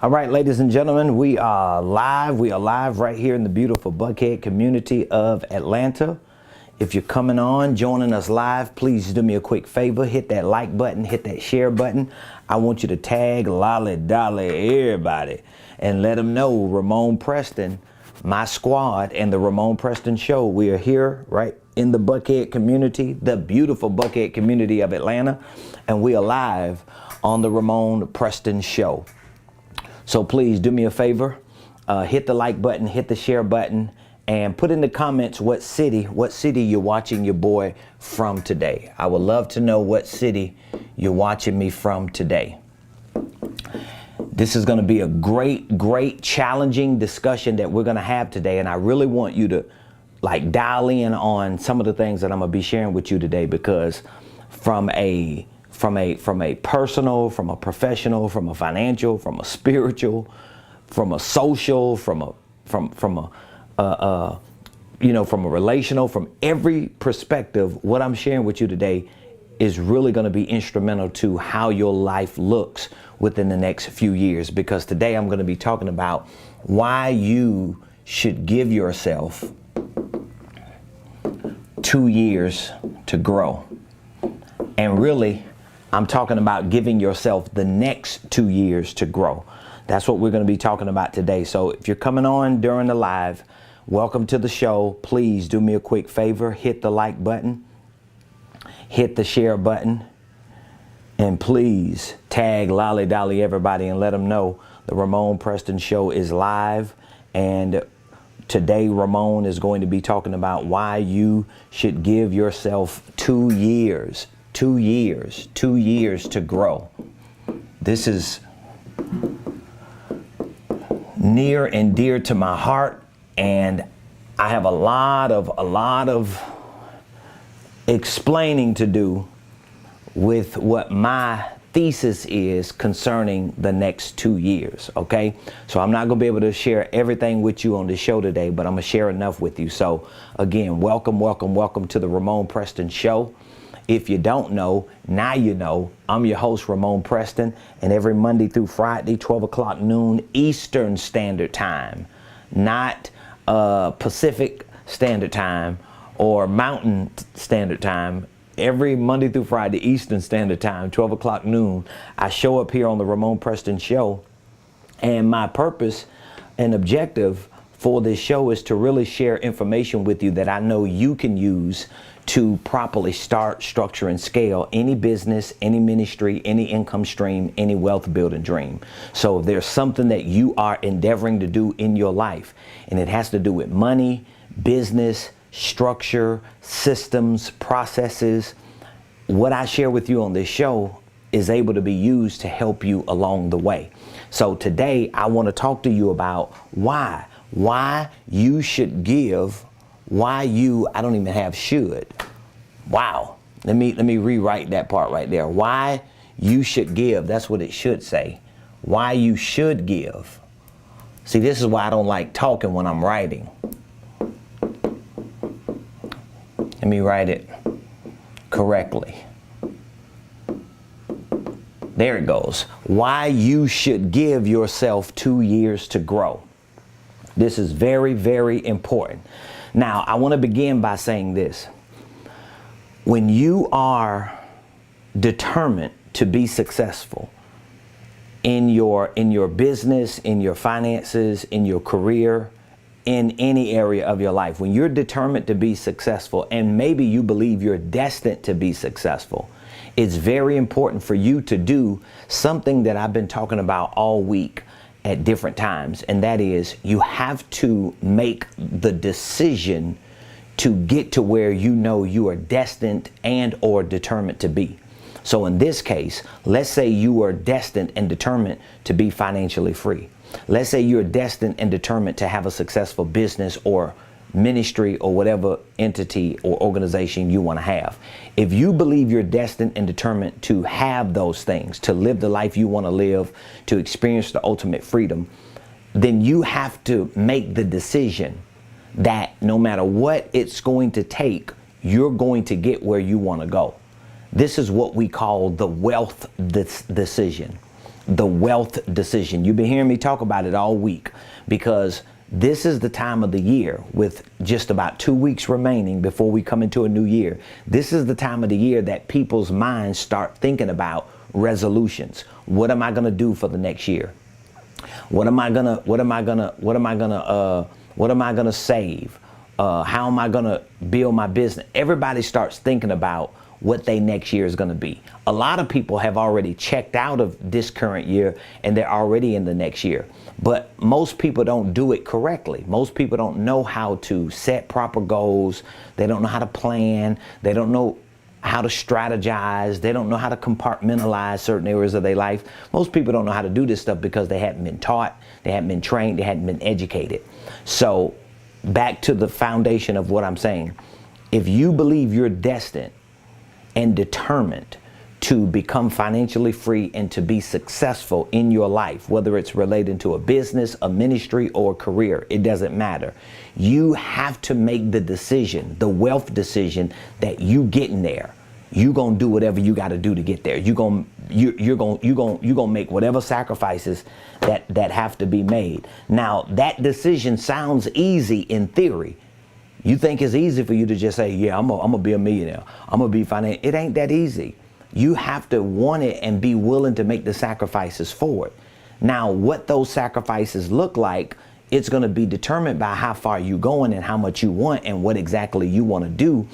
All right, ladies and gentlemen, we are live. We are live right here in the beautiful Buckhead community of Atlanta. If you're coming on, joining us live, please do me a quick favor. Hit that like button, hit that share button. I want you to tag Lolly Dolly everybody and let them know Ramonepreston, my squad, and the Ramonepreston Show. We are here right in the Buckhead community, the beautiful Buckhead community of Atlanta, and we are live on the Ramonepreston Show. So please do me a favor, hit the like button, hit the share button, and put in the comments what city you're watching your boy from today. I would love to know what city you're watching me from today. This is going to be a great challenging discussion that we're going to have today, and I really want you to dial in on some of the things that I'm going to be sharing with you today, because from a personal, from a professional, from a financial, from a spiritual, from a social, from a relational, from every perspective, what I'm sharing with you today is really going to be instrumental to how your life looks within the next few years. Because today I'm going to be talking about why you should give yourself 2 years to grow. And really, I'm talking about giving yourself the next 2 years to grow. That's what we're going to be talking about today. So if you're coming on during the live, welcome to the show. Please do me a quick favor. Hit the like button. Hit the share button. And please tag Lolly Dolly everybody and let them know the Ramonepreston Show is live. And today Ramon is going to be talking about why you should give yourself 2 years. 2 years to grow. This is near and dear to my heart, and I have a lot of explaining to do with what my thesis is concerning the next 2 years. Okay, so I'm not gonna be able to share everything with you on the show today, but I'm gonna share enough with you. So again, welcome to the Ramonepreston Show. If you don't know, now you know. I'm your host, Ramonepreston, and every Monday through Friday, 12 o'clock noon Eastern Standard Time, not Pacific Standard Time or Mountain Standard Time. Every Monday through Friday, Eastern Standard Time, 12 o'clock noon, I show up here on the Ramonepreston Show, and my purpose and objective for this show is to really share information with you that I know you can use to properly start, structure, and scale any business, any ministry, any income stream, any wealth building dream. So if there's something that you are endeavoring to do in your life, and it has to do with money, business, structure, systems, processes, what I share with you on this show is able to be used to help you along the way. So today I want to talk to you about why you should give. I don't even have should. Wow. Let me rewrite that part right there. Why you should give. That's what it should say. Why you should give. See, this is why I don't like talking when I'm writing. Let me write it correctly. There it goes. Why you should give yourself 2 years to grow. This is very important. Now, I want to begin by saying this. When you are determined to be successful in your business, in your finances, in your career, in any area of your life, when you're determined to be successful, and maybe you believe you're destined to be successful, it's very important for you to do something that I've been talking about all week at different times, and that is you have to make the decision to get to where you know you are destined and or determined to be. So in this case, let's say you are destined and determined to be financially free. Let's say you're destined and determined to have a successful business or ministry or whatever entity or organization you want to have. If you believe you're destined and determined to have those things, to live the life you want to live, to experience the ultimate freedom, then you have to make the decision that no matter what it's going to take, you're going to get where you want to go. This is what we call the wealth decision. the wealth decision. You've been hearing me talk about it all week, because this is the time of the year, with just about 2 weeks remaining before we come into a new year. This is the time of the year that people's minds start thinking about resolutions. What am I going to do for the next year? What am I going to save? How am I going to build my business? Everybody starts thinking about what their next year is going to be. A lot of people have already checked out of this current year and they're already in the next year. But most people don't do it correctly. Most people don't know how to set proper goals. They don't know how to plan. They don't know how to strategize. They don't know how to compartmentalize certain areas of their life. Most people don't know how to do this stuff because they haven't been taught, they haven't been trained, they hadn't been educated. So back to the foundation of what I'm saying. If you believe you're destined and determined to become financially free and to be successful in your life, whether it's related to a business, a ministry, or a career, it doesn't matter. You have to make the decision, the wealth decision, that you getting there. You gonna do whatever you got to do to get there. You're gonna make whatever sacrifices that have to be made. Now, that decision sounds easy in theory. You think it's easy for you to just say, yeah, I'm gonna be a millionaire. I'm gonna be financial. It ain't that easy. You have to want it and be willing to make the sacrifices for it. Now, what those sacrifices look like, it's going to be determined by how far you're going and how much you want and what exactly you want to do.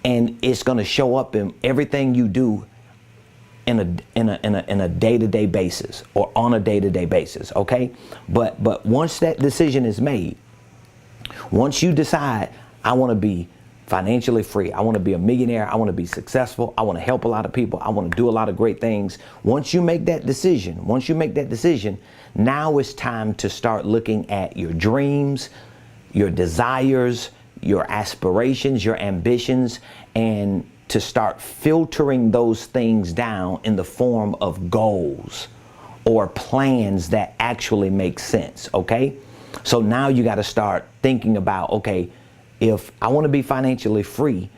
And it's going to show up in everything you do in a day-to-day basis, or on a day-to-day basis. Okay. But once that decision is made, once you decide, I want to be financially free, I want to be a millionaire, I want to be successful, I want to help a lot of people, I want to do a lot of great things. Once you make that decision, now it's time to start looking at your dreams, your desires, your aspirations, your ambitions, and to start filtering those things down in the form of goals or plans that actually make sense. Okay. So now you got to start thinking about, okay, if I want to be financially free,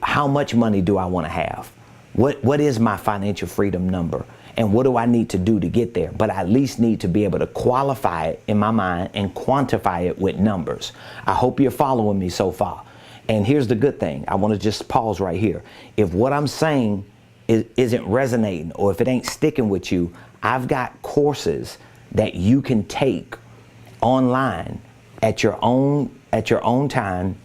how much money do I want to have? What is my financial freedom number? And what do I need to do to get there? But I at least need to be able to qualify it in my mind and quantify it with numbers. I hope you're following me so far. And here's the good thing. I want to just pause right here. If what I'm saying isn't resonating, or if it ain't sticking with you, I've got courses that you can take online at your own time,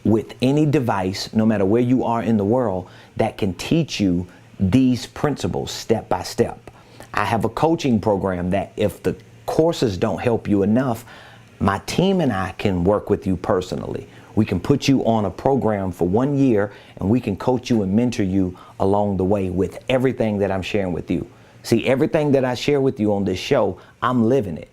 with any device, no matter where you are in the world, that can teach you these principles step by step. I have a coaching program that if the courses don't help you enough, my team and I can work with you personally. We can put you on a program for 1 year and we can coach you and mentor you along the way with everything that I'm sharing with you. See, everything that I share with you on this show, I'm living it.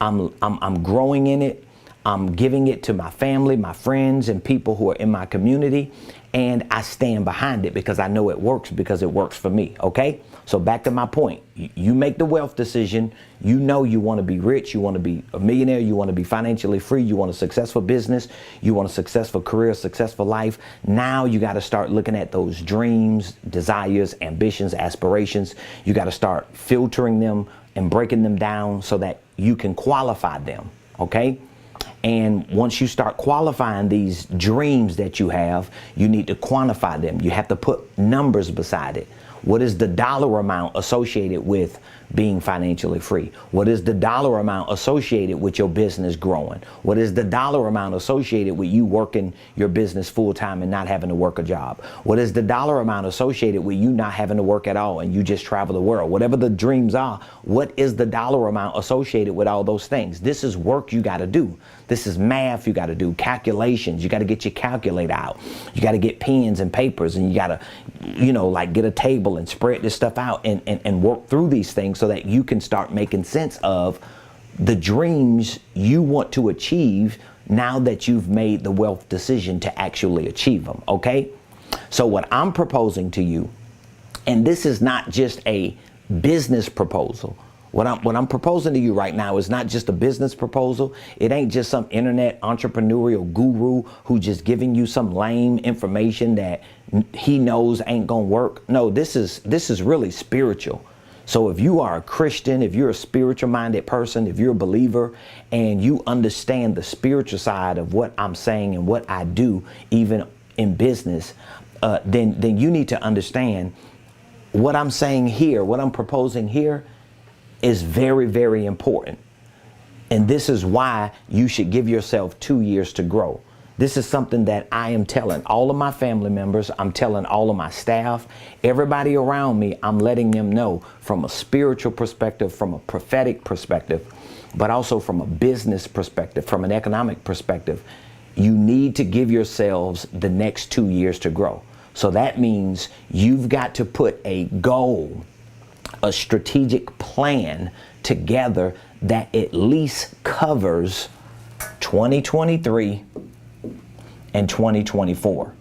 I'm growing in it. I'm giving it to my family, my friends, and people who are in my community. And I stand behind it because I know it works, because it works for me. Okay. So back to my point, you make the wealth decision. You know, you want to be rich. You want to be a millionaire. You want to be financially free. You want a successful business. You want a successful career, successful life. Now you got to start looking at those dreams, desires, ambitions, aspirations. You got to start filtering them and breaking them down so that you can qualify them. Okay. And once you start qualifying these dreams that you have, you need to quantify them. You have to put numbers beside it. What is the dollar amount associated with being financially free? What is the dollar amount associated with your business growing? What is the dollar amount associated with you working your business full time and not having to work a job? What is the dollar amount associated with you not having to work at all and you just travel the world? Whatever the dreams are, what is the dollar amount associated with all those things? This is work you got to do. This is math you got to do, calculations. You got to get your calculator out. You got to get pens and papers, and you got to, like get a table and spread this stuff out and work through these things so that you can start making sense of the dreams you want to achieve now that you've made the wealth decision to actually achieve them. Okay. So what I'm proposing to you, and this is not just a business proposal. What I'm proposing to you right now is not just a business proposal. It ain't just some internet entrepreneurial guru who just giving you some lame information that he knows ain't gonna work. No, this is really spiritual. So if you are a Christian, if you're a spiritual minded person, if you're a believer and you understand the spiritual side of what I'm saying and what I do, even in business, then you need to understand what I'm saying here, what I'm proposing here is very, very important. And this is why you should give yourself 2 years to grow. This is something that I am telling all of my family members. I'm telling all of my staff, everybody around me. I'm letting them know from a spiritual perspective, from a prophetic perspective, but also from a business perspective, from an economic perspective. You need to give yourselves the next 2 years to grow. So that means you've got to put a goal, a strategic plan together that at least covers 2023 and 2024.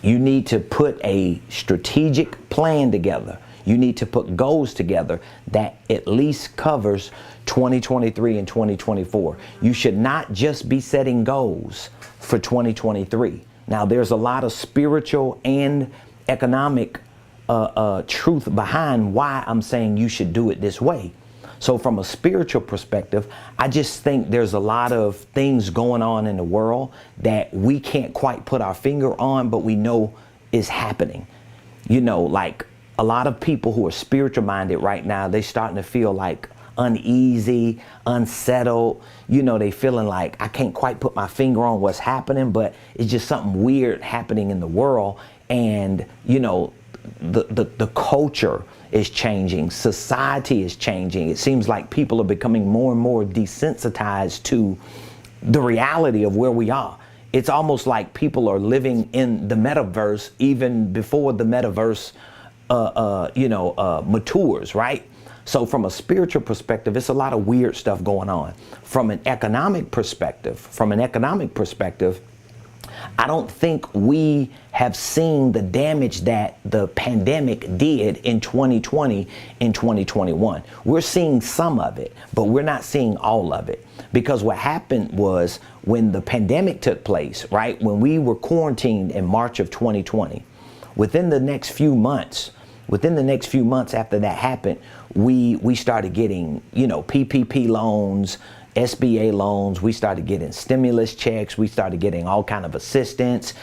You need to put a strategic plan together. You need to put goals together that at least covers 2023 and 2024. You should not just be setting goals for 2023. Now, there's a lot of spiritual and economic truth behind why I'm saying you should do it this way. So from a spiritual perspective, I just think there's a lot of things going on in the world that we can't quite put our finger on, but we know is happening. You know, like a lot of people who are spiritual minded right now, they're starting to feel like uneasy, unsettled. You know, they feeling like I can't quite put my finger on what's happening, but it's just something weird happening in the world. And, you know, the culture is changing. Society is changing. It seems like people are becoming more and more desensitized to the reality of where we are. It's almost like people are living in the metaverse even before the metaverse, matures, right? So from a spiritual perspective, it's a lot of weird stuff going on. From an economic perspective, I don't think we have seen the damage that the pandemic did in 2020 and 2021. We're seeing some of it, but we're not seeing all of it. Because what happened was when the pandemic took place, right, when we were quarantined in March of 2020, within the next few months after that happened, we started getting, PPP loans, SBA loans. We started getting stimulus checks. We started getting all kind of assistance,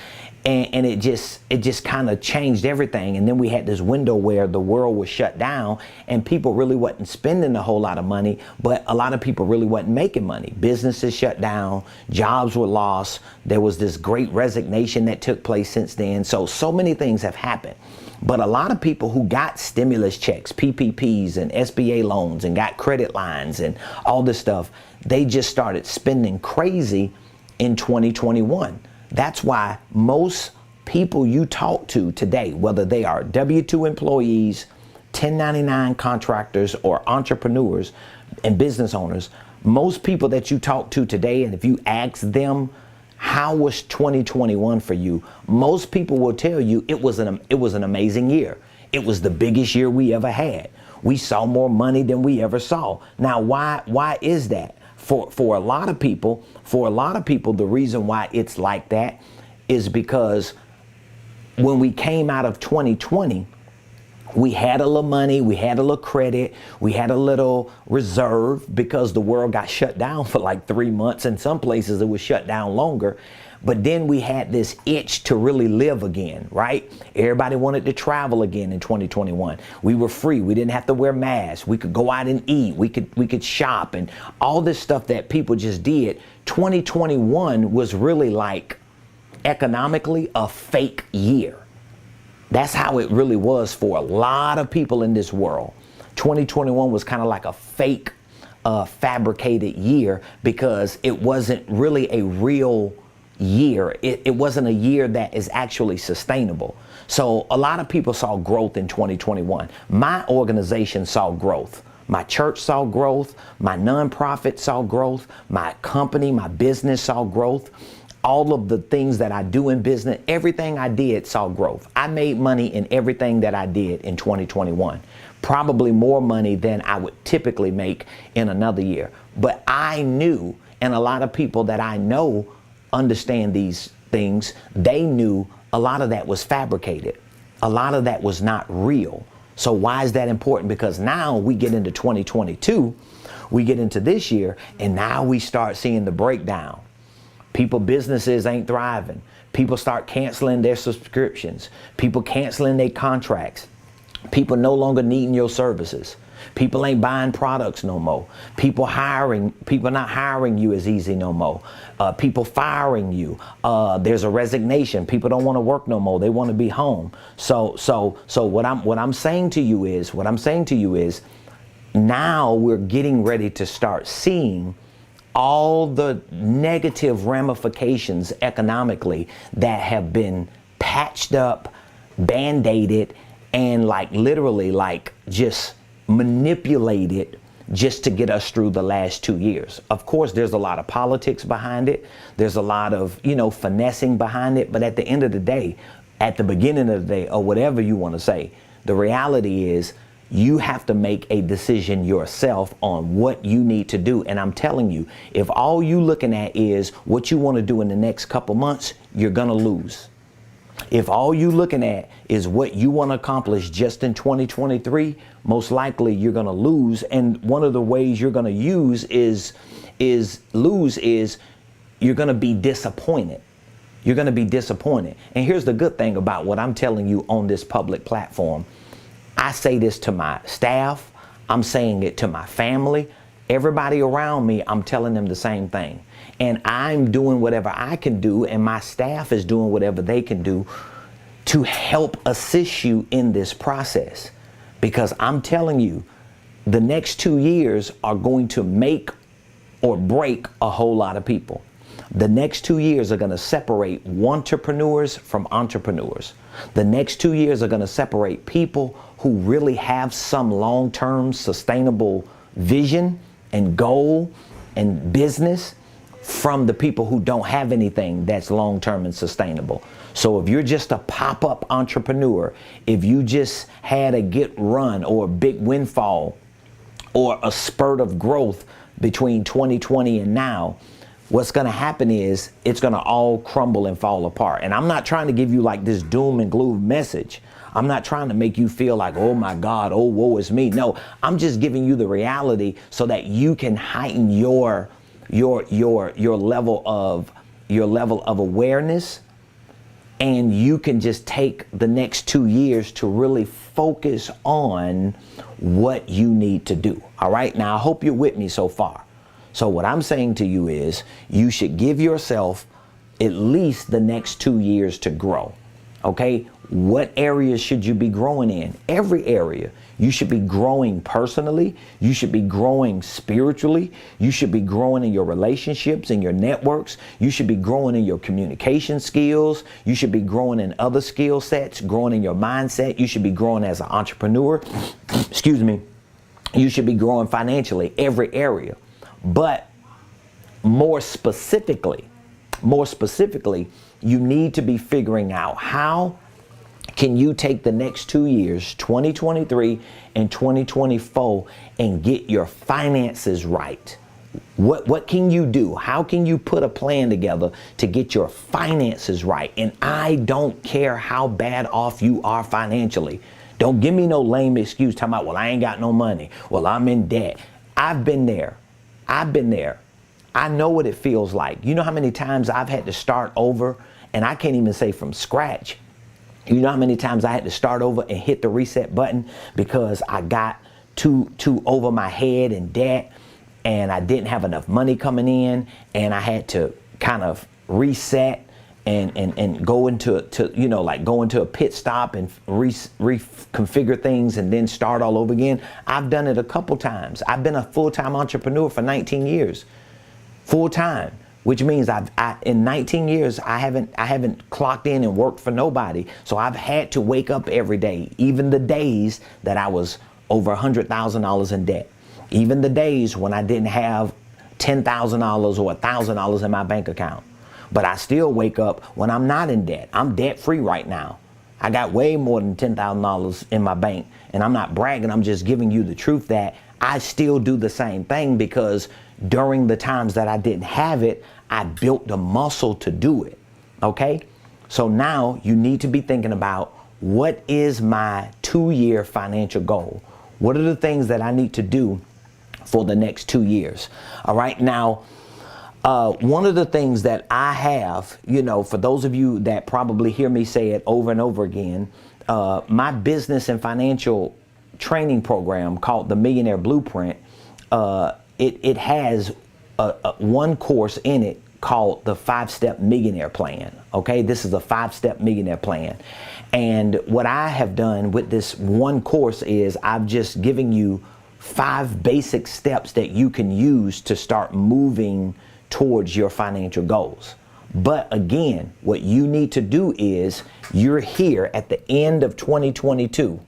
and it just kind of changed everything. And then we had this window where the world was shut down and people really wasn't spending a whole lot of money, but a lot of people really wasn't making money. Businesses shut down, jobs were lost. There was this great resignation that took place since then. So many things have happened. But a lot of people who got stimulus checks, PPPs and SBA loans and got credit lines and all this stuff, they just started spending crazy in 2021. That's why most people you talk to today, whether they are W-2 employees, 1099 contractors, or entrepreneurs and business owners, most people that you talk to today, and if you ask them, how was 2021 for you? Most people will tell you it was an amazing year. It was the biggest year we ever had. We saw more money than we ever saw. Now, why is that? For a lot of people, the reason why it's like that is because when we came out of 2020, we had a little money, we had a little credit, we had a little reserve because the world got shut down for like 3 months. In some places it was shut down longer. But then we had this itch to really live again, right? Everybody wanted to travel again in 2021. We were free. We didn't have to wear masks. We could go out and eat. We could shop and all this stuff that people just did. 2021 was really like economically a fake year. That's how it really was for a lot of people in this world. 2021 was kind of like a fake, fabricated year because it wasn't really a real year. It wasn't a year that is actually sustainable. So a lot of people saw growth in 2021. My organization saw growth. My church saw growth. My nonprofit saw growth. My company, my business saw growth. All of the things that I do in business, everything I did saw growth. I made money in everything that I did in 2021. Probably more money than I would typically make in another year. But I knew, and a lot of people that I know understand these things, they knew a lot of that was fabricated. A lot of that was not real. So why is that important? Because now we get into 2022, we get into this year, and now we start seeing the breakdown. Businesses ain't thriving. People start canceling their subscriptions. People canceling their contracts. People no longer needing your services. People ain't buying products no more. People not hiring you as easy no more. People firing you. There's a resignation. People don't want to work no more. They want to be home. So what I'm saying to you is now we're getting ready to start seeing all the negative ramifications economically that have been patched up, band-aided, and literally just manipulated just to get us through the last 2 years. Of course, there's a lot of politics behind it. There's a lot of, finessing behind it. But at the end of the day, at the beginning of the day, or whatever you want to say, the reality is you have to make a decision yourself on what you need to do. And I'm telling you, if all you looking at is what you want to do in the next couple months, you're going to lose. If all you looking at is what you want to accomplish just in 2023, most likely you're going to lose. And one of the ways you're going to use is you're going to be disappointed. You're going to be disappointed. And here's the good thing about what I'm telling you on this public platform. I say this to my staff. I'm saying it to my family. Everybody around me, I'm telling them the same thing. And I'm doing whatever I can do, and my staff is doing whatever they can do to help assist you in this process. Because I'm telling you, the next 2 years are going to make or break a whole lot of people. The next 2 years are going to separate entrepreneurs from entrepreneurs. The next 2 years are going to separate people who really have some long-term sustainable vision and goal and business from the people who don't have anything that's long-term and sustainable. So if you're just a pop-up entrepreneur, if you just had a get run or a big windfall or a spurt of growth between 2020 and now, what's going to happen is it's going to all crumble and fall apart. And I'm not trying to give you this doom and gloom message. I'm not trying to make you feel like, oh my God, oh woe is me. No, I'm just giving you the reality so that you can heighten your level of awareness, and you can just take the next 2 years to really focus on what you need to do. All right. Now, I hope you're with me so far. So what I'm saying to you is you should give yourself at least the next 2 years to grow. Okay. What areas should you be growing in? Every area. You should be growing personally. You should be growing spiritually. You should be growing in your relationships and your networks. You should be growing in your communication skills. You should be growing in other skill sets, growing in your mindset. You should be growing as an entrepreneur. Excuse me. You should be growing financially, every area. But more specifically, you need to be figuring out how can you take the next 2 years, 2023 and 2024, and get your finances right? What can you do? How can you put a plan together to get your finances right? And I don't care how bad off you are financially. Don't give me no lame excuse talking about, well, I ain't got no money. Well, I'm in debt. I've been there. I know what it feels like. You know how many times I've had to start over, and I can't even say from scratch. You know how many times I had to start over and hit the reset button because I got too over my head in debt, and I didn't have enough money coming in, and I had to kind of reset and go into go into a pit stop and reconfigure things and then start all over again. I've done it a couple times. I've been a full-time entrepreneur for 19 years, full-time. Which means in 19 years, I haven't clocked in and worked for nobody. So I've had to wake up every day, even the days that I was over $100,000 in debt, even the days when I didn't have $10,000 or $1,000 in my bank account. But I still wake up when I'm not in debt. I'm debt free right now. I got way more than $10,000 in my bank, and I'm not bragging. I'm just giving you the truth that I still do the same thing, because during the times that I didn't have it, I built the muscle to do it. Okay? So now you need to be thinking about what is my 2-year financial goal? What are the things that I need to do for the next 2 years? All right. Now, one of the things that I have, for those of you that probably hear me say it over and over again, my business and financial training program called the Millionaire Blueprint, it has one course in it called the 5-step millionaire plan. Okay, this is a 5-step millionaire plan. And what I have done with this one course is I've just given you 5 basic steps that you can use to start moving towards your financial goals. But again, what you need to do is you're here at the end of 2022.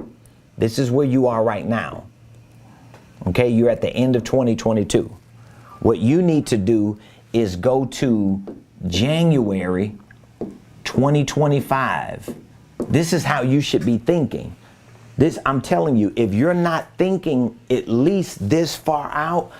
This is where you are right now. Okay, you're at the end of 2022. What you need to do is go to January 2025. This is how you should be thinking. I'm telling you, if you're not thinking at least this far out,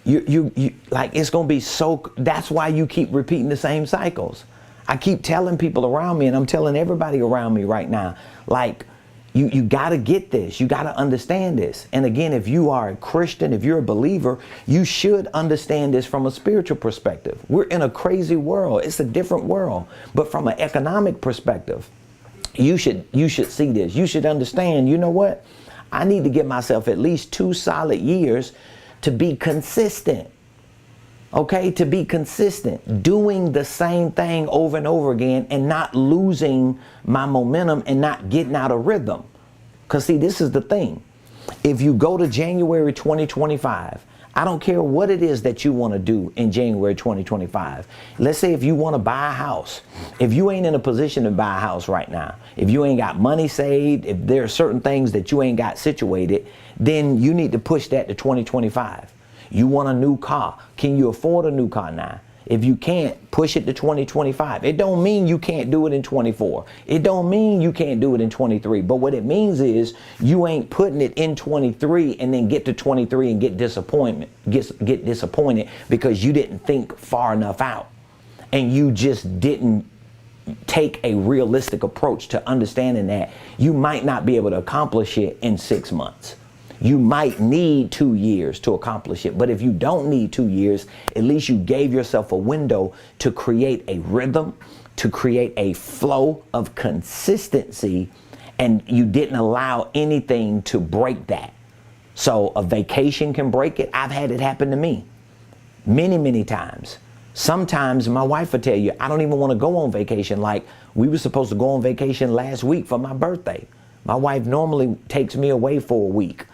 you like, it's going to be so, that's why you keep repeating the same cycles. I keep telling people around me, and I'm telling everybody around me right now, like, you got to get this. You got to understand this. And again, if you are a Christian, if you're a believer, you should understand this from a spiritual perspective. We're in a crazy world. It's a different world. But from an economic perspective, you should see this. You should understand, you know what? I need to give myself at least 2 solid years to be consistent. Okay, to be consistent, doing the same thing over and over again and not losing my momentum and not getting out of rhythm. Because see, this is the thing. If you go to January 2025, I don't care what it is that you want to do in January 2025. Let's say if you want to buy a house, if you ain't in a position to buy a house right now, if you ain't got money saved, if there are certain things that you ain't got situated, then you need to push that to 2025. You want a new car. Can you afford a new car now? If you can't, push it to 2025. It don't mean you can't do it in 24. It don't mean you can't do it in 23. But what it means is you ain't putting it in 23 and then get to 23 and get disappointed because you didn't think far enough out. And you just didn't take a realistic approach to understanding that you might not be able to accomplish it in 6 months. You might need 2 years to accomplish it, but if you don't need 2 years, at least you gave yourself a window to create a rhythm, to create a flow of consistency, and you didn't allow anything to break that. So a vacation can break it. I've had it happen to me many, many times. Sometimes my wife will tell you, I don't even want to go on vacation. Like, we were supposed to go on vacation last week for my birthday. My wife normally takes me away for a week.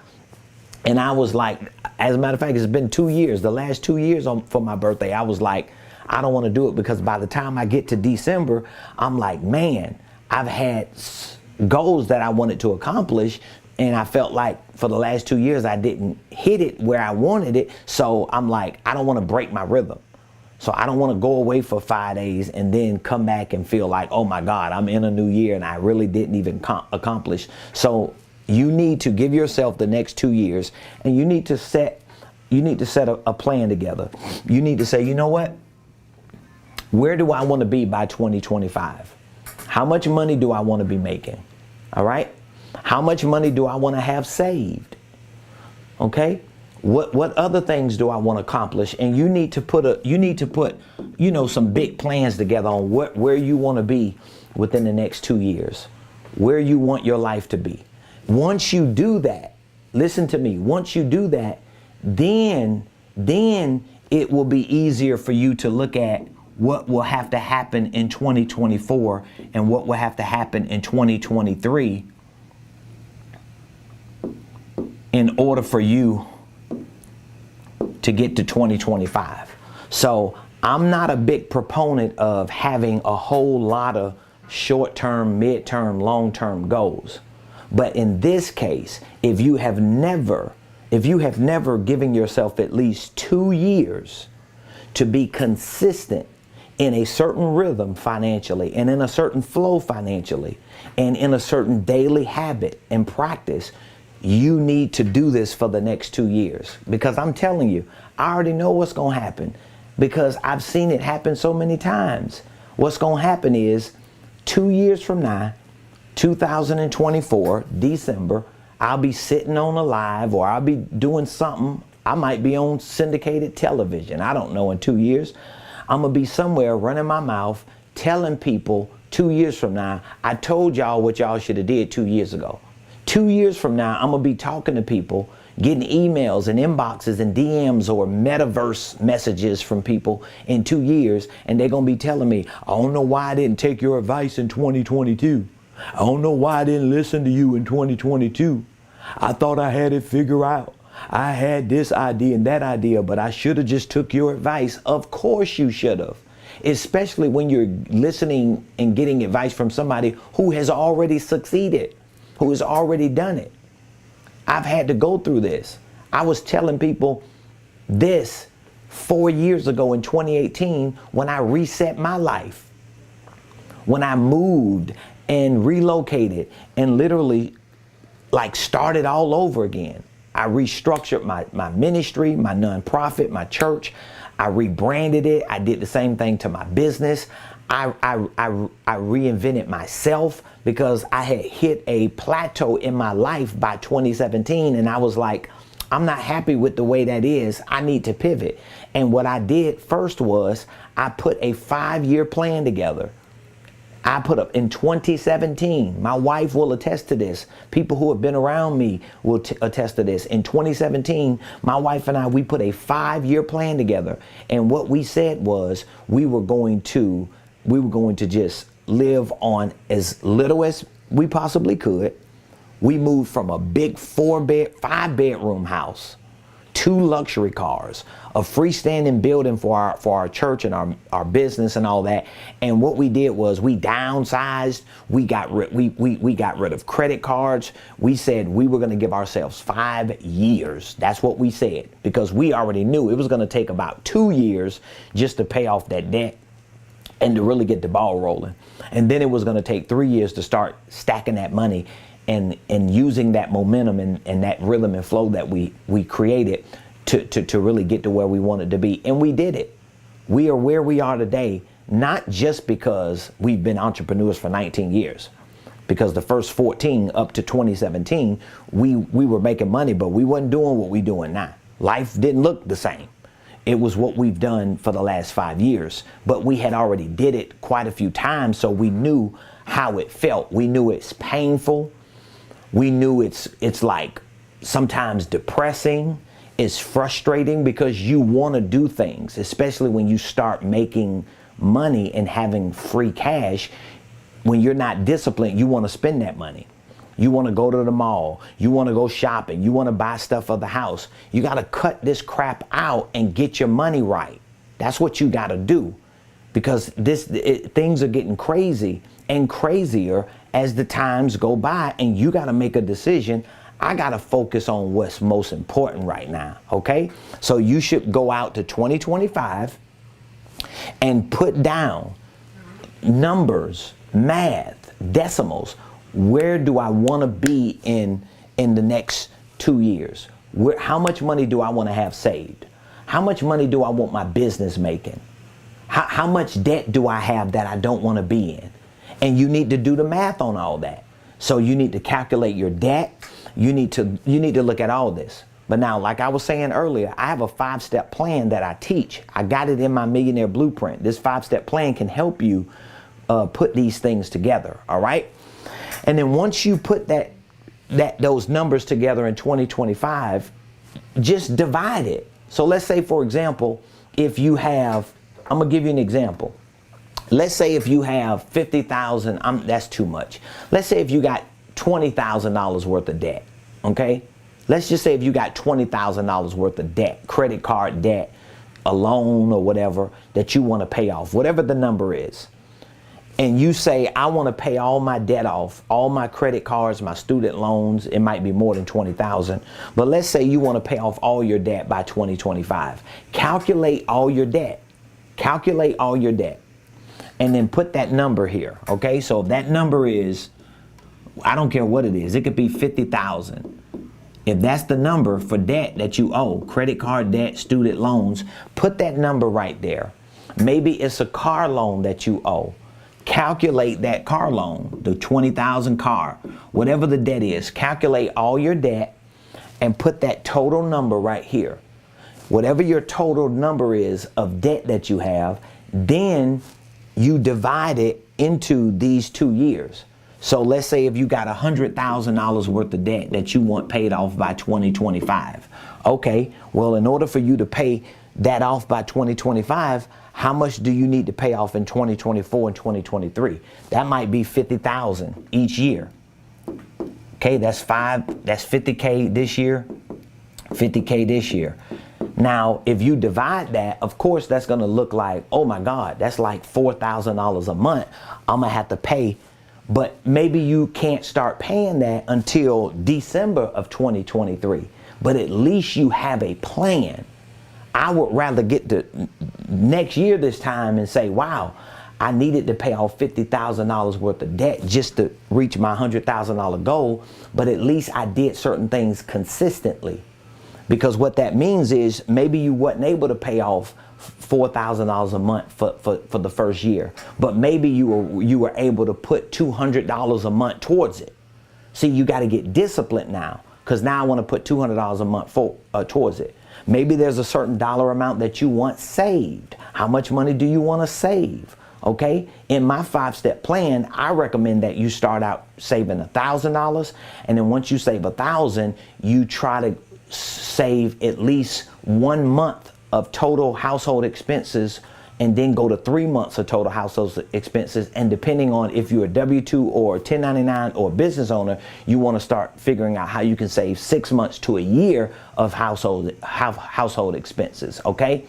And I was like, as a matter of fact, it's been 2 years. The last 2 years for my birthday, I was like, I don't want to do it because by the time I get to December, I'm like, man, I've had goals that I wanted to accomplish. And I felt like for the last 2 years, I didn't hit it where I wanted it. So I'm like, I don't want to break my rhythm. So I don't want to go away for 5 days and then come back and feel like, oh my God, I'm in a new year and I really didn't even accomplish. So you need to give yourself the next 2 years, and you need to set a plan together. You need to say, you know what? Where do I want to be by 2025? How much money do I want to be making? All right? How much money do I want to have saved? Okay? What other things do I want to accomplish? And you need to put some big plans together on where you want to be within the next 2 years, where you want your life to be. Once you do that, listen to me, once you do that, then it will be easier for you to look at what will have to happen in 2024 and what will have to happen in 2023 in order for you to get to 2025. So I'm not a big proponent of having a whole lot of short-term, mid-term, long-term goals. But in this case, if you have never given yourself at least 2 years to be consistent in a certain rhythm financially and in a certain flow financially and in a certain daily habit and practice, you need to do this for the next 2 years. Because I'm telling you, I already know what's going to happen because I've seen it happen so many times. What's going to happen is 2 years from now, 2024, December, I'll be sitting on a live, or I'll be doing something. I might be on syndicated television. I don't know, in 2 years. I'm going to be somewhere running my mouth, telling people 2 years from now, I told y'all what y'all should have did 2 years ago. 2 years from now, I'm going to be talking to people, getting emails and inboxes and DMs or metaverse messages from people in 2 years, and they're going to be telling me, I don't know why I didn't take your advice in 2022. I don't know why I didn't listen to you in 2022. I thought I had it figured out. I had this idea and that idea, but I should have just took your advice. Of course you should have. Especially when you're listening and getting advice from somebody who has already succeeded, who has already done it. I've had to go through this. I was telling people this 4 years ago in 2018 when I reset my life, when I moved and relocated and literally like started all over again. I restructured my ministry, my nonprofit, my church. I rebranded it. I did the same thing to my business. I reinvented myself because I had hit a plateau in my life by 2017. And I was like, I'm not happy with the way that is. I need to pivot. And what I did first was I put a 5-year plan together. I put up in 2017, my wife will attest to this. People who have been around me will attest to this. In 2017, my wife and I, we put a 5-year plan together. And what we said was we were going to just live on as little as we possibly could. We moved from a big 5-bedroom house, 2 luxury cars, a freestanding building for our church and our business and all that. And what we did was we downsized. We got rid of credit cards. We said we were going to give ourselves 5 years. That's what we said, because we already knew it was going to take about 2 years just to pay off that debt and to really get the ball rolling. And then it was going to take 3 years to start stacking that money and using that momentum and that rhythm and flow that we created to really get to where we wanted to be. And we did it. We are where we are today, not just because we've been entrepreneurs for 19 years, because the first 14 up to 2017, we were making money, but we wasn't doing what we're doing now. Life didn't look the same. It was what we've done for the last 5 years, but we had already did it quite a few times, so we knew how it felt. We knew it's painful. We knew it's like sometimes depressing. It's frustrating because you want to do things, especially when you start making money and having free cash. When you're not disciplined, you want to spend that money. You want to go to the mall. You want to go shopping. You want to buy stuff for the house. You got to cut this crap out and get your money right. That's what you got to do, because things are getting crazy and crazier as the times go by, and you got to make a decision. I got to focus on what's most important right now, okay? So you should go out to 2025 and put down numbers, math, decimals. Where do I want to be in the next 2 years? How much money do I want to have saved? How much money do I want my business making? How much debt do I have that I don't want to be in? And you need to do the math on all that. So you need to calculate your debt. You need to look at all this. But now, like I was saying earlier, I have a 5-step plan that I teach. I got it in my Millionaire Blueprint. This 5-step plan can help you put these things together, all right? And then once you put those numbers together in 2025, just divide it. So let's say, for example, if you have, I'm gonna give you an example. Let's say if you have 50,000, that's too much. Let's say if you got $20,000 worth of debt, okay? Let's just say if you got $20,000 worth of debt, credit card debt, a loan or whatever that you want to pay off, whatever the number is. And you say, I want to pay all my debt off, all my credit cards, my student loans. It might be more than 20,000. But let's say you want to pay off all your debt by 2025. Calculate all your debt. Calculate all your debt. And then put that number here, okay? So if that number is, I don't care what it is. It could be 50,000. If that's the number for debt that you owe, credit card debt, student loans, put that number right there. Maybe it's a car loan that you owe, calculate that car loan, the 20,000 car, whatever the debt is, calculate all your debt and put that total number right here. Whatever your total number is of debt that you have, then you divide it into these 2 years. So let's say if you got $100,000 worth of debt that you want paid off by 2025. Okay, well, in order for you to pay that off by 2025, how much do you need to pay off in 2024 and 2023? That might be $50,000 each year. Okay, that's 50K this year, 50K this year. Now, if you divide that, of course, that's going to look like, oh my God, that's like $4,000 a month I'm going to have to pay. But maybe you can't start paying that until December of 2023. But at least you have a plan. I would rather get to next year this time and say, wow, I needed to pay off $50,000 worth of debt just to reach my $100,000 goal. But at least I did certain things consistently. Because what that means is maybe you wasn't able to pay off $4,000 a month for the first year, but maybe you were able to put $200 a month towards it. See, you got to get disciplined now, because now I want to put $200 a month towards it. Maybe there's a certain dollar amount that you want saved. How much money do you want to save? Okay, in my 5-step plan, I recommend that you start out saving $1,000, and then once you save $1,000, you try to save at least 1 month of total household expenses, and then go to 3 months of total household expenses. And depending on if you're a W-2 or 1099 or a business owner, you want to start figuring out how you can save 6 months to a year of household expenses. Okay,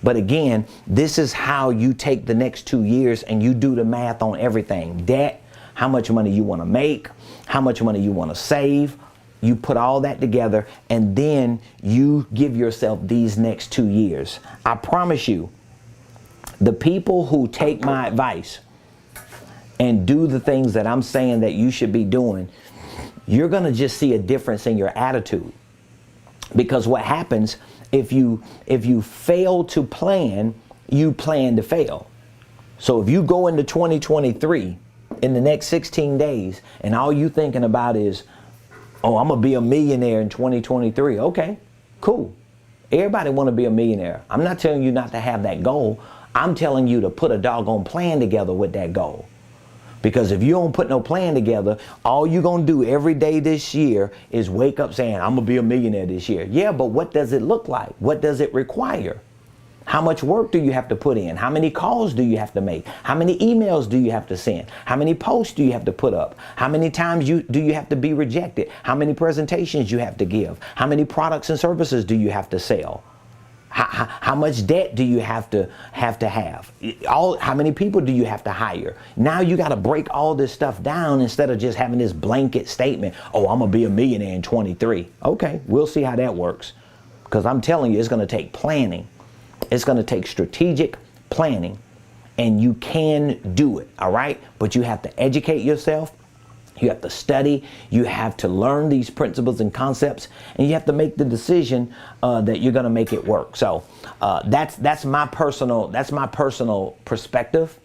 but again, this is how you take the next 2 years and you do the math on everything: debt, how much money you want to make, how much money you want to save. You put all that together, and then you give yourself these next 2 years. I promise you, the people who take my advice and do the things that I'm saying that you should be doing, you're going to just see a difference in your attitude. Because what happens if you fail to plan, you plan to fail. So if you go into 2023 in the next 16 days and all you thinking about is, oh, I'm going to be a millionaire in 2023. Okay, cool. Everybody want to be a millionaire. I'm not telling you not to have that goal. I'm telling you to put a doggone plan together with that goal. Because if you don't put no plan together, all you're going to do every day this year is wake up saying, I'm going to be a millionaire this year. Yeah, but what does it look like? What does it require? How much work do you have to put in? How many calls do you have to make? How many emails do you have to send? How many posts do you have to put up? How many times do you have to be rejected? How many presentations you have to give? How many products and services do you have to sell? How much debt do you have to have? How many people do you have to hire? Now you got to break all this stuff down instead of just having this blanket statement. Oh, I'm going to be a millionaire in 23. Okay, we'll see how that works. Because I'm telling you, it's going to take planning. It's going to take strategic planning, and you can do it, all right? But you have to educate yourself. You have to study. You have to learn these principles and concepts, and you have to make the decision that you're going to make it work. So that's my personal perspective.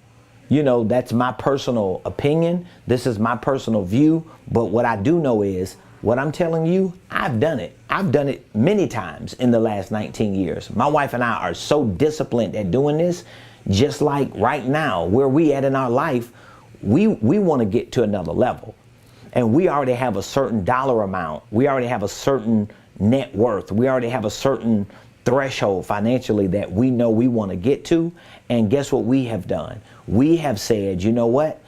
You know, that's my personal opinion. This is my personal view. But what I do know is, what I'm telling you, I've done it. I've done it many times in the last 19 years. My wife and I are so disciplined at doing this. Just like right now, where we at in our life, we want to get to another level. And we already have a certain dollar amount. We already have a certain net worth. We already have a certain threshold financially that we know we want to get to. And guess what we have done? We have said, you know what?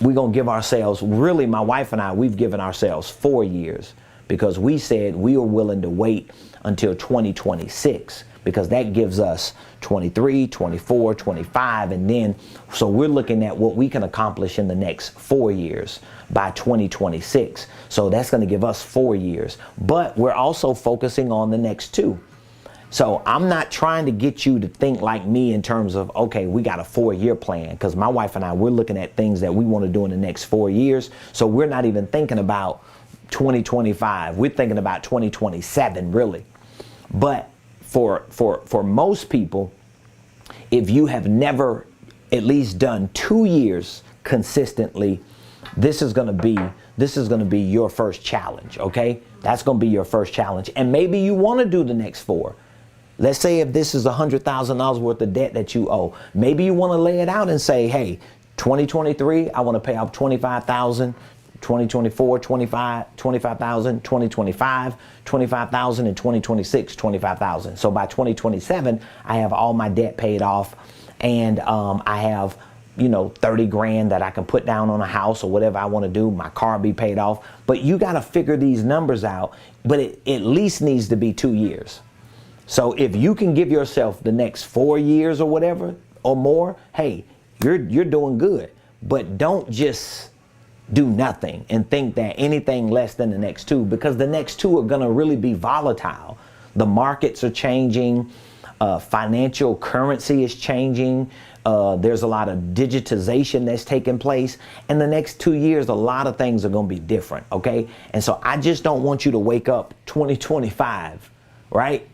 We're going to give ourselves, really, my wife and I, we've given ourselves 4 years, because we said we were willing to wait until 2026, because that gives us 23, 24, 25, and then, so we're looking at what we can accomplish in the next 4 years by 2026. So that's going to give us 4 years, but we're also focusing on the next 2. So I'm not trying to get you to think like me in terms of, okay, we got a 4-year plan, because my wife and I, we're looking at things that we want to do in the next 4 years. So we're not even thinking about 2025. We're thinking about 2027, really. But for most people, if you have never at least done 2 years consistently, this is going to be your first challenge, okay? That's going to be your first challenge. And maybe you want to do the next 4. Let's say if this is $100,000 worth of debt that you owe, maybe you want to lay it out and say, hey, 2023, I want to pay off 25,000, 2024, 25,000, 2025, 25,000, and 2026, 25,000. So by 2027, I have all my debt paid off, and I have, 30 grand that I can put down on a house or whatever I want to do. My car be paid off. But you got to figure these numbers out, but it at least needs to be 2 years. So if you can give yourself the next 4 years or whatever or more, hey, you're doing good. But don't just do nothing and think that anything less than the next 2, because the next 2 are going to really be volatile. The markets are changing. Financial currency is changing. There's a lot of digitization that's taking place. And the next 2 years, a lot of things are going to be different. Okay. And so I just don't want you to wake up 2025, right,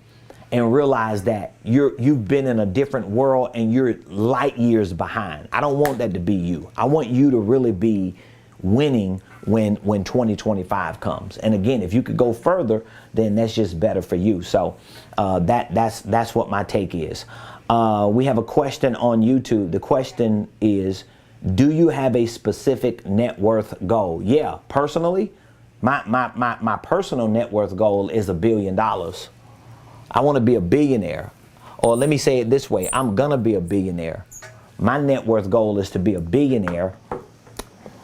and realize that you've been in a different world and you're light years behind. I don't want that to be you. I want you to really be winning when 2025 comes. And again, if you could go further, then that's just better for you. So that's what my take is. We have a question on YouTube. The question is, do you have a specific net worth goal? Yeah, personally, my personal net worth goal is $1 billion. I want to be a billionaire. Or let me say it this way, I'm gonna be a billionaire. My net worth goal is to be a billionaire.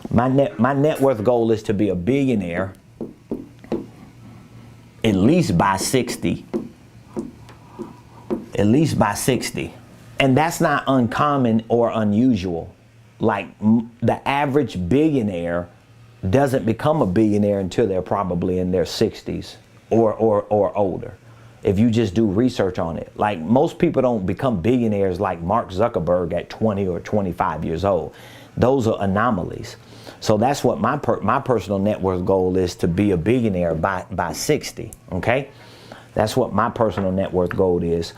My net worth goal is to be a billionaire at least by 60. At least by 60. And that's not uncommon or unusual. Like the average billionaire doesn't become a billionaire until they're probably in their 60s or older. If you just do research on it. Like most people don't become billionaires like Mark Zuckerberg at 20 or 25 years old. Those are anomalies. So that's what my personal net worth goal is, to be a billionaire by 60, okay? That's what my personal net worth goal is.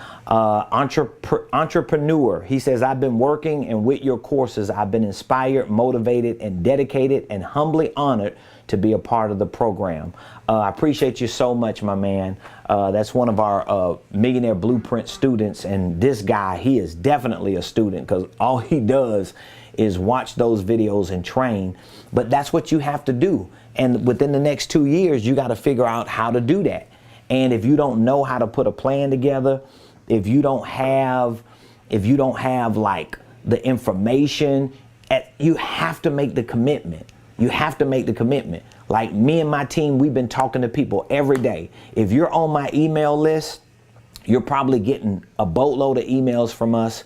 Entrepreneur, he says, I've been working, and with your courses, I've been inspired, motivated, and dedicated, and humbly honored to be a part of the program. I appreciate you so much, my man. That's one of our Millionaire Blueprint students, and this guy, he is definitely a student, because all he does is watch those videos and train. But that's what you have to do. And within the next 2 years, you got to figure out how to do that. And if you don't know how to put a plan together, if you don't have like the information, you have to make the commitment. You have to make the commitment. Like me and my team, we've been talking to people every day. If you're on my email list, you're probably getting a boatload of emails from us.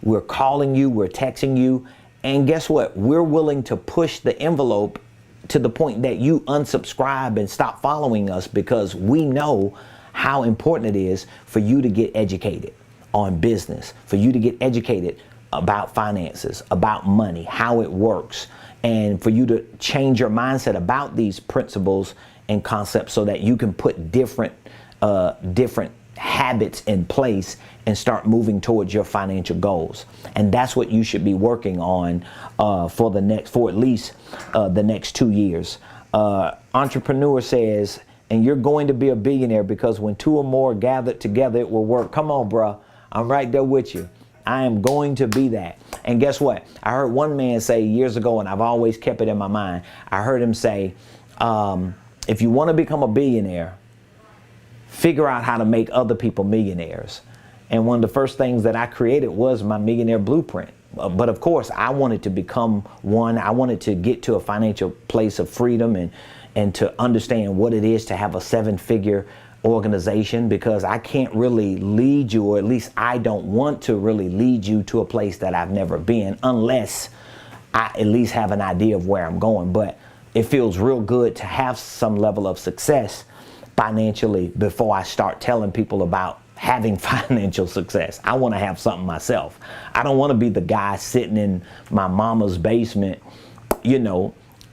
We're calling you, we're texting you. And guess what? We're willing to push the envelope to the point that you unsubscribe and stop following us, because we know how important it is for you to get educated on business, for you to get educated about finances, about money, how it works, and for you to change your mindset about these principles and concepts so that you can put different habits in place and start moving towards your financial goals. And that's what you should be working on for at least the next 2 years. Entrepreneur says, and you're going to be a billionaire because when 2 or more gathered together, it will work. Come on, bro. I'm right there with you. I am going to be that. And guess what? I heard one man say years ago, and I've always kept it in my mind. I heard him say, if you want to become a billionaire, figure out how to make other people millionaires. And one of the first things that I created was my Millionaire Blueprint. But of course, I wanted to become one. I wanted to get to a financial place of freedom and to understand what it is to have a 7-figure organization, because I can't really lead you, or at least I don't want to really lead you to a place that I've never been, unless I at least have an idea of where I'm going. But it feels real good to have some level of success financially before I start telling people about having financial success. I want to have something myself. I don't want to be the guy sitting in my mama's basement,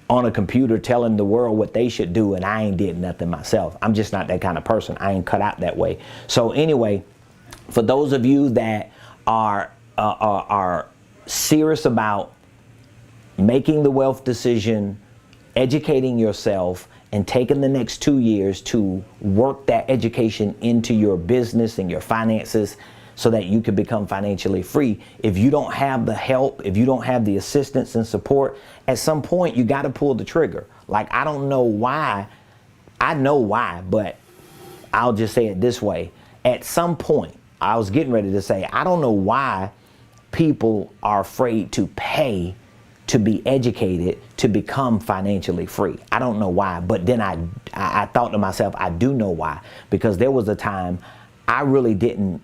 on a computer telling the world what they should do, and I ain't did nothing myself. I'm just not that kind of person. I ain't cut out that way. So anyway, for those of you that are serious about making the wealth decision, educating yourself, and taking the next 2 years to work that education into your business and your finances so that you can become financially free. If you don't have the help, if you don't have the assistance and support, at some point you got to pull the trigger. Like, I don't know why. I know why, but I'll just say it this way. At some point, I was getting ready to say, I don't know why people are afraid to pay to be educated to become financially free. I don't know why, but then I thought to myself, I do know why. Because there was a time I really didn't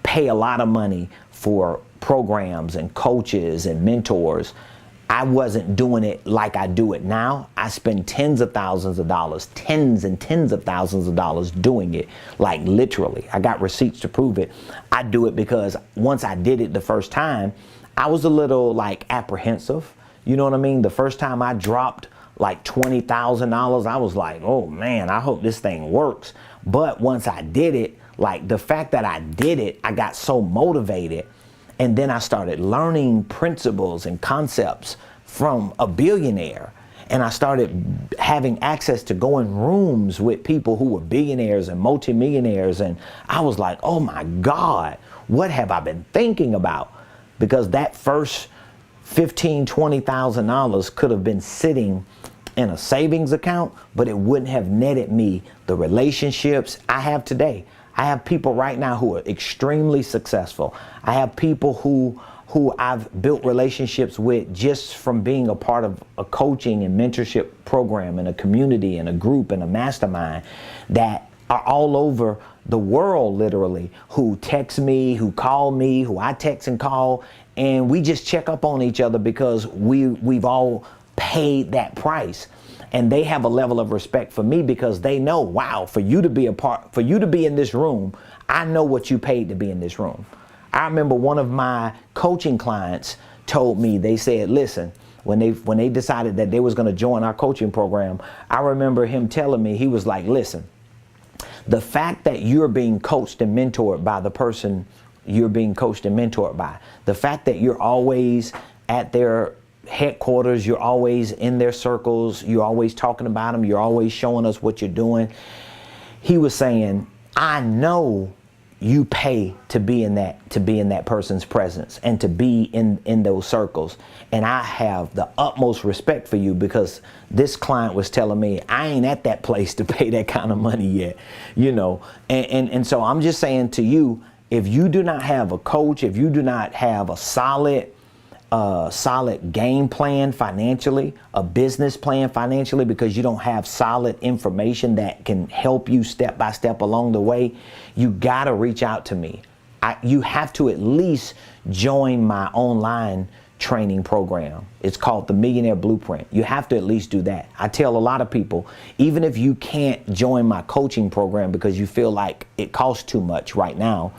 pay a lot of money for programs and coaches and mentors. I wasn't doing it like I do it now. I spend tens of thousands of dollars, tens and tens of thousands of dollars doing it, like literally. I got receipts to prove it. I do it because once I did it the first time, I was a little like apprehensive. You know what I mean? The first time I dropped like $20,000, I was like, oh man, I hope this thing works. But once I did it, like the fact that I did it, I got so motivated. And then I started learning principles and concepts from a billionaire. And I started having access to go in rooms with people who were billionaires and multimillionaires. And I was like, oh my God, what have I been thinking about? Because that first $15,000, $20,000 could have been sitting in a savings account, but it wouldn't have netted me the relationships I have today. I have people right now who are extremely successful. I have people who I've built relationships with just from being a part of a coaching and mentorship program and a community and a group and a mastermind that are all over the world, literally, who text me, who call me, who I text and call, and we just check up on each other because we've all paid that price. And they have a level of respect for me because they know, wow, for you to be in this room, I know what you paid to be in this room. I remember one of my coaching clients told me, they said, listen, when they decided that they was going to join our coaching program, I remember him telling me, he was like, listen, the fact that you're being coached and mentored by the person you're being coached and mentored by, the fact that you're always at their headquarters, you're always in their circles, you're always talking about them, you're always showing us what you're doing. He was saying, I know you pay to be in that person's presence and to be in those circles. And I have the utmost respect for you because this client was telling me I ain't at that place to pay that kind of money yet, you know. And so I'm just saying to you, if you do not have a coach, if you do not have a solid game plan financially, a business plan financially, because you don't have solid information that can help you step by step along the way, you got to reach out to me. You have to at least join my online training program. It's called the Millionaire Blueprint. You have to at least do that. I tell a lot of people, even if you can't join my coaching program because you feel like it costs too much right now,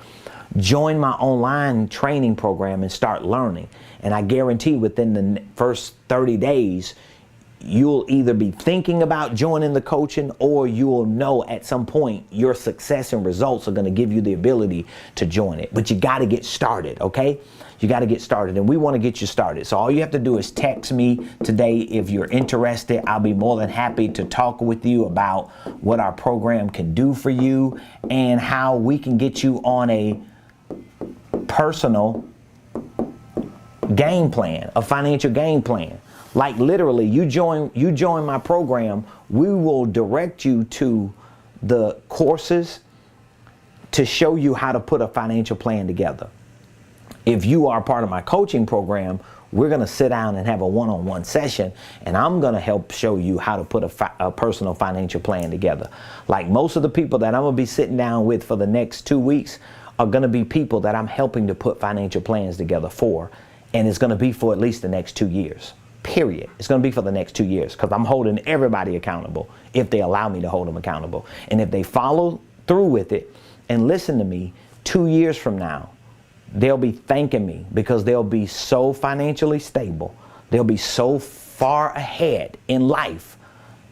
join my online training program and start learning. And I guarantee within the first 30 days, you'll either be thinking about joining the coaching or you'll know at some point your success and results are going to give you the ability to join it. But you got to get started, okay? You got to get started, and we want to get you started. So all you have to do is text me today if you're interested. I'll be more than happy to talk with you about what our program can do for you and how we can get you on a personal game plan, a financial game plan. Like literally, you join my program, we will direct you to the courses to show you how to put a financial plan together. If you are part of my coaching program, we're going to sit down and have a one-on-one session, and I'm going to help show you how to put a personal financial plan together. Like most of the people that I'm going to be sitting down with for the next 2 weeks are going to be people that I'm helping to put financial plans together for. And it's going to be for at least the next 2 years, period. It's going to be for the next 2 years because I'm holding everybody accountable if they allow me to hold them accountable. And if they follow through with it and listen to me 2 years from now, they'll be thanking me because they'll be so financially stable. They'll be so far ahead in life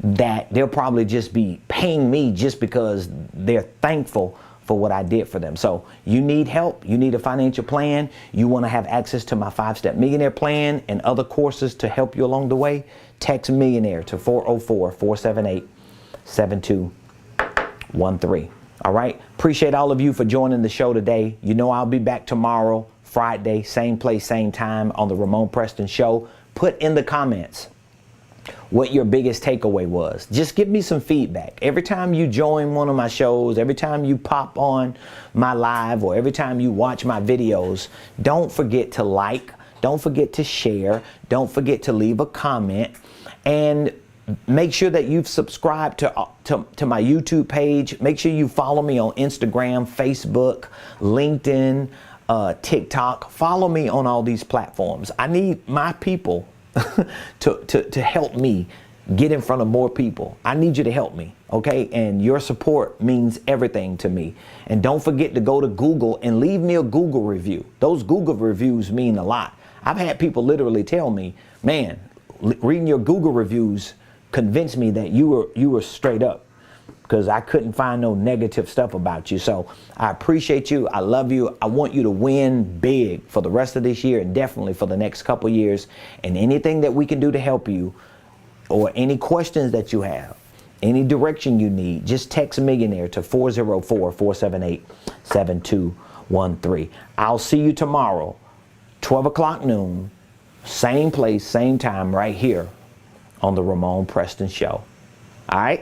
that they'll probably just be paying me just because they're thankful for what I did for them. So you need help, you need a financial plan, you want to have access to my 5-step millionaire plan and other courses to help you along the way, text millionaire to 404-478-7213. All right. Appreciate all of you for joining the show today. You know, I'll be back tomorrow, Friday, same place, same time on the Ramonepreston Show. Put in the comments what your biggest takeaway was. Just give me some feedback. Every time you join one of my shows, every time you pop on my live, or every time you watch my videos, don't forget to like, don't forget to share, don't forget to leave a comment, and make sure that you've subscribed to my YouTube page. Make sure you follow me on Instagram, Facebook, LinkedIn, TikTok. Follow me on all these platforms. I need my people to help me get in front of more people. I need you to help me, okay? And your support means everything to me. And don't forget to go to Google and leave me a Google review. Those Google reviews mean a lot. I've had people literally tell me, man, reading your Google reviews convinced me that you were straight up, because I couldn't find no negative stuff about you. So I appreciate you. I love you. I want you to win big for the rest of this year and definitely for the next couple years. And anything that we can do to help you, or any questions that you have, any direction you need, just text millionaire to 404-478-7213. I'll see you tomorrow, 12 o'clock noon, same place, same time, right here on the Ramonepreston Show. All right?